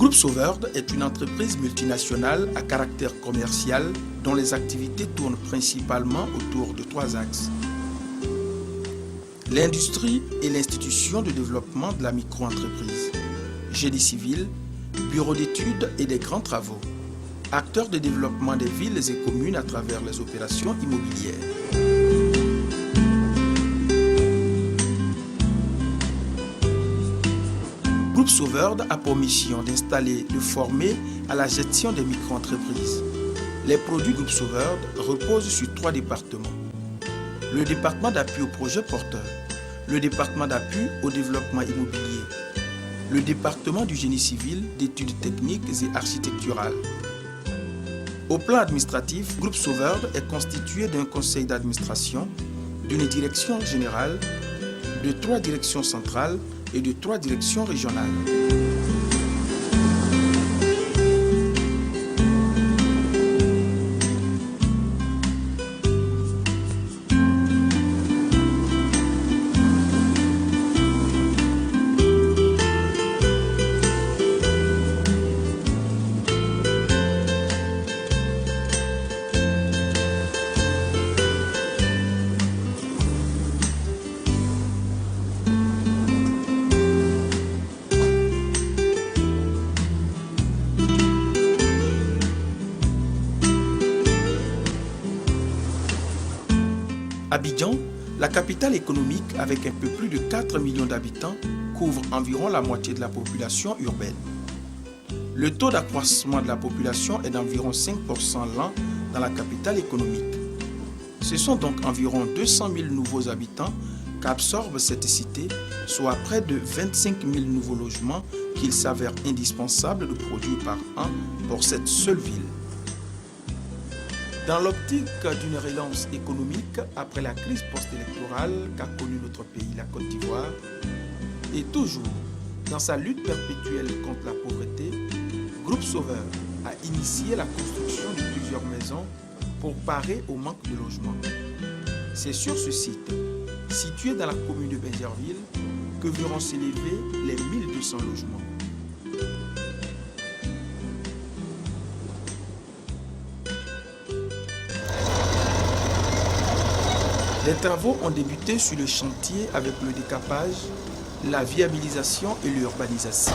Groupe Sauveur est une entreprise multinationale à caractère commercial dont les activités tournent principalement autour de 3 axes. L'industrie et l'institution de développement de la micro-entreprise, génie civil, bureau d'études et des grands travaux, acteur de développement des villes et communes à travers les opérations immobilières. Groupe Sauveur a pour mission d'installer, de former à la gestion des micro-entreprises. Les produits Groupe Sauveur reposent sur 3 départements. Le département d'appui aux projets porteurs, le département d'appui au développement immobilier, le département du génie civil, d'études techniques et architecturales. Au plan administratif, Groupe Sauveur est constitué d'un conseil d'administration, d'une direction générale, de 3 directions centrales et de 3 directions régionales. Abidjan, la capitale économique avec un peu plus de 4 millions d'habitants, couvre environ la moitié de la population urbaine. Le taux d'accroissement de la population est d'environ 5% l'an dans la capitale économique. Ce sont donc environ 200 000 nouveaux habitants qu'absorbe cette cité, soit près de 25 000 nouveaux logements qu'il s'avère indispensable de produire par an pour cette seule ville. Dans l'optique d'une relance économique après la crise post-électorale qu'a connue notre pays, la Côte d'Ivoire, et toujours dans sa lutte perpétuelle contre la pauvreté, Groupe Sauveur a initié la construction de plusieurs maisons pour parer au manque de logement. C'est sur ce site, situé dans la commune de Benjerville, que verront s'élever les 1200 logements. Les travaux ont débuté sur le chantier avec le décapage, la viabilisation et l'urbanisation.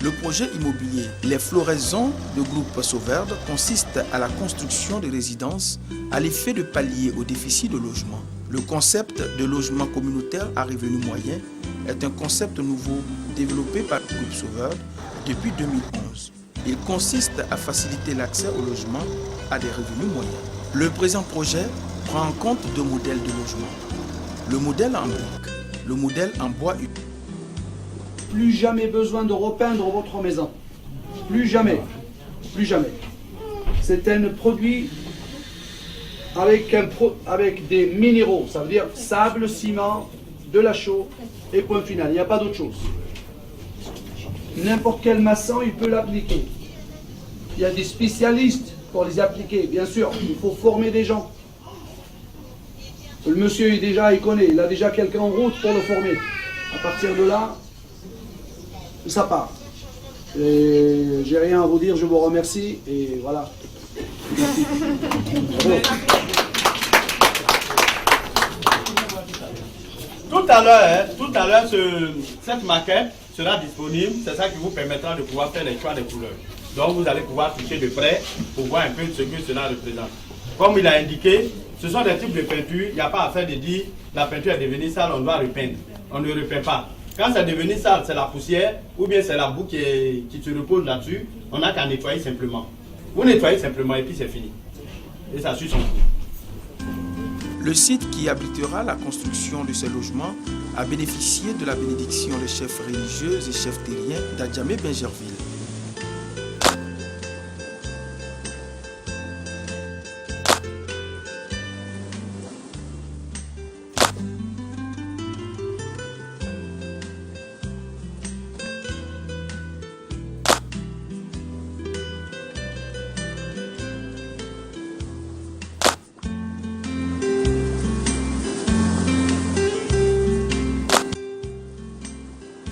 Le projet immobilier Les Floraisons de Groupe Sauveur consiste à la construction de résidences à l'effet de pallier au déficit de logement. Le concept de logement communautaire à revenu moyen est un concept nouveau développé par le Groupe Sauveur depuis 2011. Il consiste à faciliter l'accès au logement à des revenus moyens. Le présent projet prend en compte 2 modèles de logement. Le modèle en briques, le modèle en bois. Plus jamais besoin de repeindre votre maison. Plus jamais. Plus jamais. C'est un produit avec des minéraux. Ça veut dire sable, ciment, de la chaux et point final. Il n'y a pas d'autre chose. N'importe quel maçon, il peut l'appliquer. Il y a des spécialistes pour les appliquer. Bien sûr, il faut former des gens. Le monsieur, il connaît. Il a déjà quelqu'un en route pour le former. À partir de là, ça part. Et j'ai rien à vous dire, je vous remercie et voilà. Merci. Tout à l'heure, cette maquette, sera disponible, c'est ça qui vous permettra de pouvoir faire les choix des couleurs. Donc vous allez pouvoir toucher de près pour voir un peu ce que cela représente. Comme il a indiqué, ce sont des types de peinture, il n'y a pas à faire de dire la peinture est devenue sale, on doit repeindre. On ne repeint pas. Quand c'est devenu sale, c'est la poussière ou bien c'est la boue qui se repose là-dessus, on n'a qu'à nettoyer simplement. Vous nettoyez simplement et puis c'est fini. Et ça suit son cours. Le site qui abritera la construction de ces logements a bénéficié de la bénédiction des chefs religieux et chefs terriens d'Adjamé-Bingerville.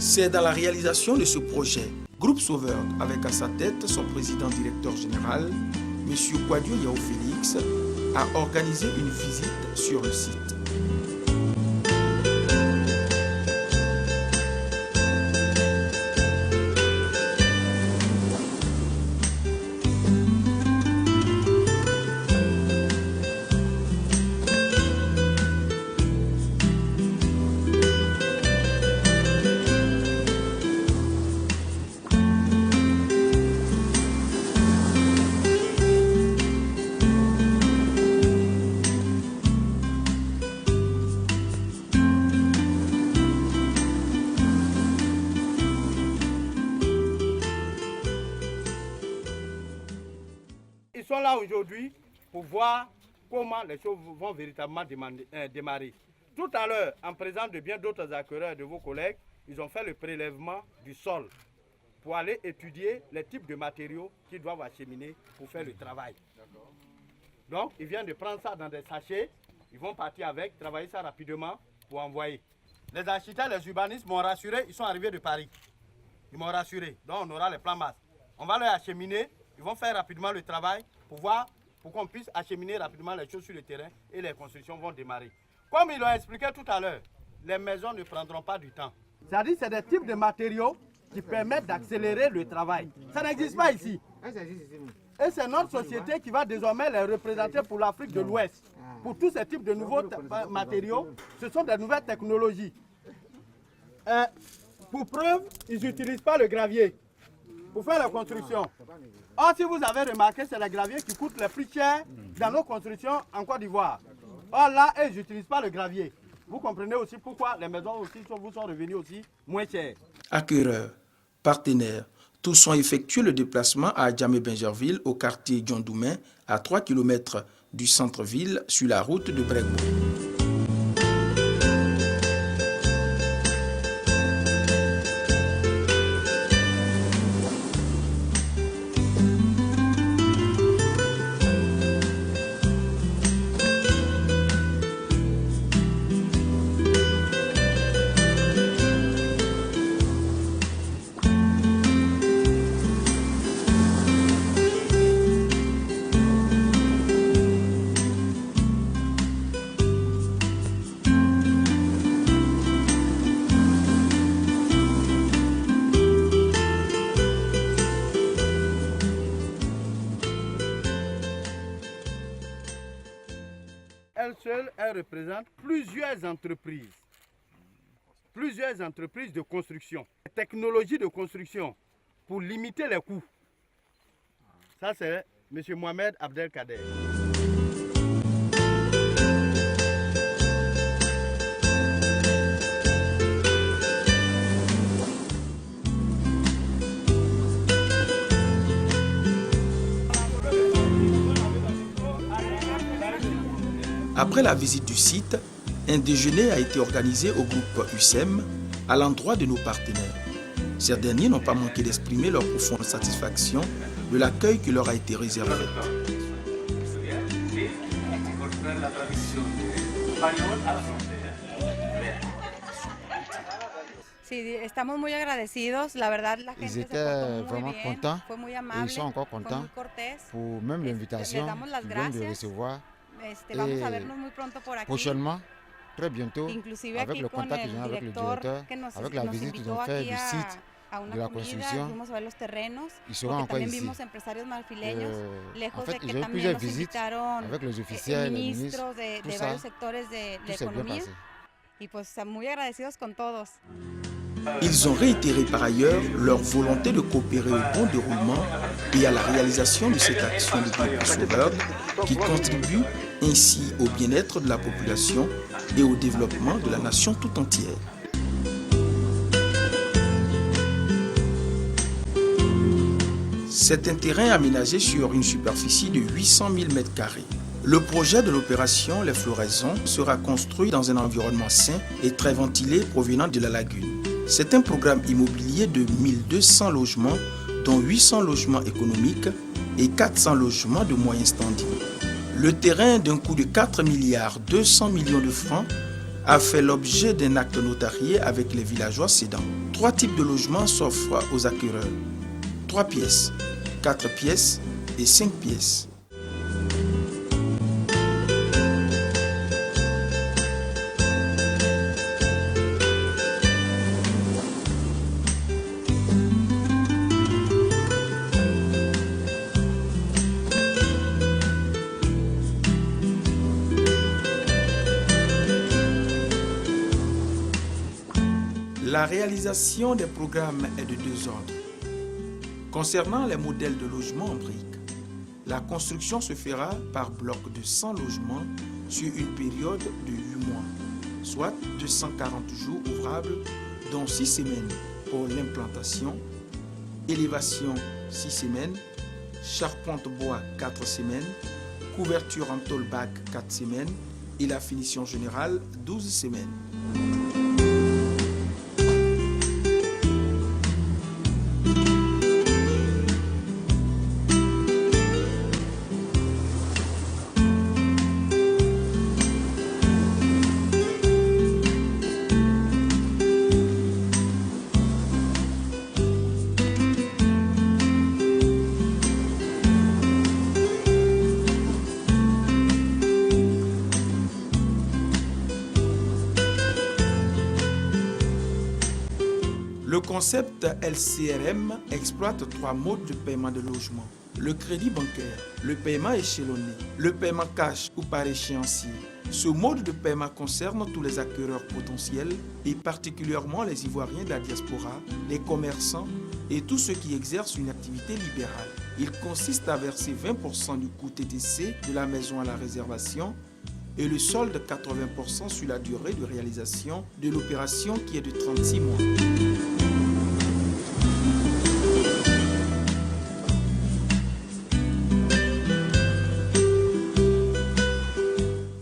C'est dans la réalisation de ce projet, Groupe Sauveur, avec à sa tête son président directeur général, M. Kwadio Yao Félix, a organisé une visite sur le site. Ils sont là aujourd'hui pour voir comment les choses vont véritablement démarrer. Tout à l'heure, en présence de bien d'autres acquéreurs de vos collègues, ils ont fait le prélèvement du sol pour aller étudier les types de matériaux qu'ils doivent acheminer pour faire le travail. Donc, ils viennent de prendre ça dans des sachets, ils vont partir avec, travailler ça rapidement pour envoyer. Les architectes, les urbanistes m'ont rassuré, ils sont arrivés de Paris. Ils m'ont rassuré, donc on aura les plans masse. On va leur acheminer, ils vont faire rapidement le travail pour voir, pour qu'on puisse acheminer rapidement les choses sur le terrain et les constructions vont démarrer. Comme ils l'ont expliqué tout à l'heure, les maisons ne prendront pas du temps. C'est-à-dire c'est des types de matériaux qui permettent d'accélérer le travail. Ça n'existe pas ici. Et c'est notre société qui va désormais les représenter pour l'Afrique de l'Ouest. Pour tous ces types de nouveaux matériaux, ce sont des nouvelles technologies. Pour preuve, ils n'utilisent pas le gravier pour faire la construction. Or, si vous avez remarqué, c'est le gravier qui coûte le plus cher dans nos constructions en Côte d'Ivoire. Or là, ils n'utilisent pas le gravier. Vous comprenez aussi pourquoi les maisons aussi vous sont revenues aussi moins chères. Acquéreurs, partenaires, tous ont effectué le déplacement à Adjamé-Bingerville, au quartier Djondoumen, à 3 km du centre-ville, sur la route de Bregbo. Elle seule, elle représente plusieurs entreprises de construction, technologies de construction pour limiter les coûts. Ça, c'est M. Mohamed Abdelkader. Après la visite du site, un déjeuner a été organisé au groupe USEM à l'endroit de nos partenaires. Ces derniers n'ont pas manqué d'exprimer leur profonde satisfaction de l'accueil qui leur a été réservé. Sí, estamos muy agradecidos. La verdad, la gente se portó muy bien, fue muy amable, ils sont encore contents fue muy cortés. pour même l'invitation les damos las qu'ils viennent de gracias. recevoir. Vamos a vernos muy pronto por aquí. Prochainement, très bientôt, avec le contact que j'ai avec le directeur, avec la visite qu'ils ont fait du site de la construction. Ils seront encore ici. En fait, ils ont eu plusieurs visites avec les officiels, les ministres, tout ça s'est bien passé. Ils ont réitéré par ailleurs leur volonté de coopérer au bon déroulement et à la réalisation de cette action de Groupe Sauveur qui contribue ainsi au bien-être de la population et au développement de la nation tout entière. C'est un terrain aménagé sur une superficie de 800 000 m². Le projet de l'opération Les Floraisons sera construit dans un environnement sain et très ventilé provenant de la lagune. C'est un programme immobilier de 1200 logements, dont 800 logements économiques et 400 logements de moyen standing. Le terrain d'un coût de 4 milliards 200 millions de francs a fait l'objet d'un acte notarié avec les villageois cédants. 3 types de logements s'offrent aux acquéreurs. 3 pièces, 4 pièces et 5 pièces. La réalisation des programmes est de 2 ordres. Concernant les modèles de logement en briques, la construction se fera par bloc de 100 logements sur une période de 8 mois, soit 240 jours ouvrables, dont 6 semaines pour l'implantation, élévation 6 semaines, charpente bois 4 semaines, couverture en tôle bac 4 semaines et la finition générale 12 semaines. Le concept LCRM exploite 3 modes de paiement de logement. Le crédit bancaire, le paiement échelonné, le paiement cash ou par échéancier. Ce mode de paiement concerne tous les acquéreurs potentiels et particulièrement les Ivoiriens de la diaspora, les commerçants et tous ceux qui exercent une activité libérale. Il consiste à verser 20% du coût TTC de la maison à la réservation et le solde 80% sur la durée de réalisation de l'opération qui est de 36 mois.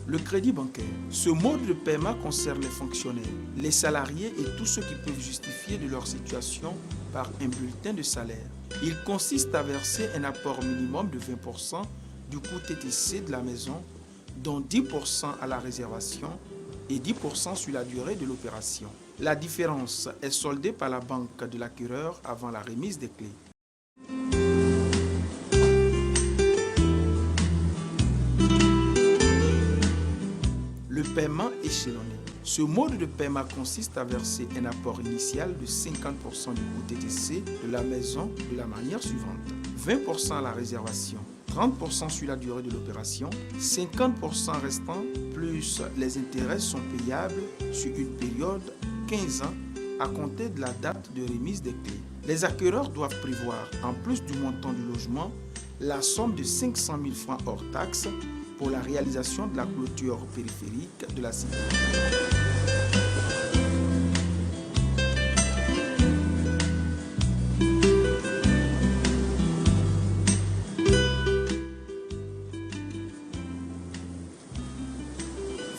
Le crédit bancaire. Ce mode de paiement concerne les fonctionnaires, les salariés et tous ceux qui peuvent justifier de leur situation par un bulletin de salaire. Il consiste à verser un apport minimum de 20% du coût TTC de la maison, dont 10% à la réservation et 10% sur la durée de l'opération. La différence est soldée par la banque de l'acquéreur avant la remise des clés. Le paiement échelonné. Ce mode de paiement consiste à verser un apport initial de 50% du coût TTC de la maison de la manière suivante. 20% à la réservation, 30% sur la durée de l'opération, 50% restant plus les intérêts sont payables sur une période 15 ans à compter de la date de remise des clés. Les acquéreurs doivent prévoir, en plus du montant du logement, la somme de 500 000 francs hors taxes pour la réalisation de la clôture périphérique de la cité.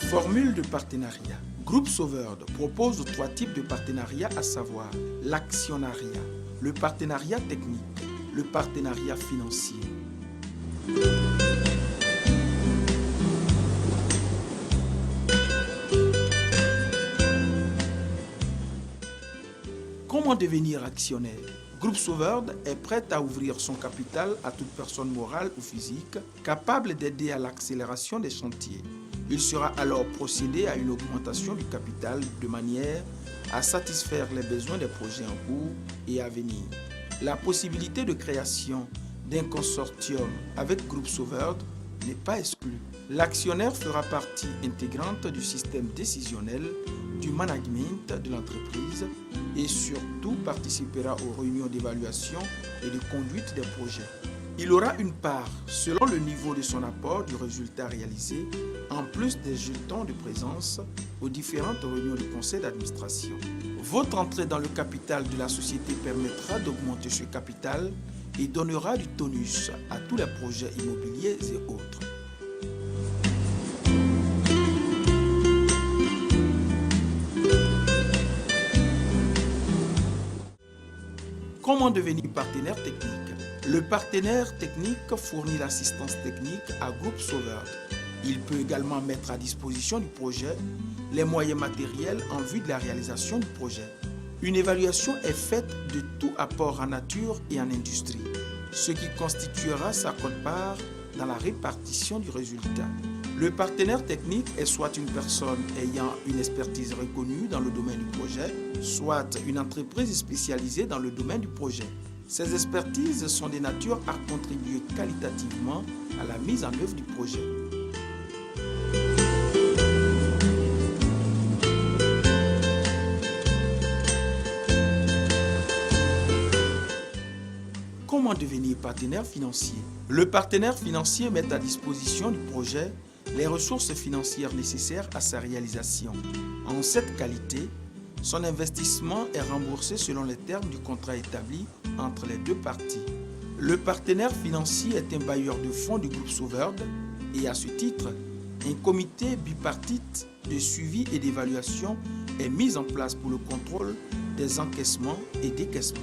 Formule de partenariat. Groupe Sauveur propose 3 types de partenariat, à savoir l'actionnariat, le partenariat technique, le partenariat financier. Comment devenir actionnaire? Groupe Sauveur est prêt à ouvrir son capital à toute personne morale ou physique capable d'aider à l'accélération des chantiers. Il sera alors procédé à une augmentation du capital de manière à satisfaire les besoins des projets en cours et à venir. La possibilité de création d'un consortium avec Groupe Sauveur n'est pas exclue. L'actionnaire fera partie intégrante du système décisionnel, du management de l'entreprise et surtout participera aux réunions d'évaluation et de conduite des projets. Il aura une part, selon le niveau de son apport du résultat réalisé, en plus des jetons de présence aux différentes réunions du conseil d'administration. Votre entrée dans le capital de la société permettra d'augmenter ce capital et donnera du tonus à tous les projets immobiliers et autres. Comment devenir partenaire technique? Le partenaire technique fournit l'assistance technique à Groupe Sauveur. Il peut également mettre à disposition du projet les moyens matériels en vue de la réalisation du projet. Une évaluation est faite de tout apport en nature et en industrie, ce qui constituera sa quote-part dans la répartition du résultat. Le partenaire technique est soit une personne ayant une expertise reconnue dans le domaine du projet, soit une entreprise spécialisée dans le domaine du projet. Ces expertises sont de nature à contribuer qualitativement à la mise en œuvre du projet. Comment devenir partenaire financier? Le partenaire financier met à disposition du projet les ressources financières nécessaires à sa réalisation. En cette qualité, son investissement est remboursé selon les termes du contrat établi entre les deux parties. Le partenaire financier est un bailleur de fonds du groupe Sauveur et à ce titre, un comité bipartite de suivi et d'évaluation est mis en place pour le contrôle des encaissements et décaissements.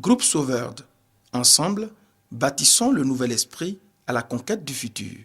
Groupe Sauveur, ensemble, bâtissons le nouvel esprit à la conquête du futur.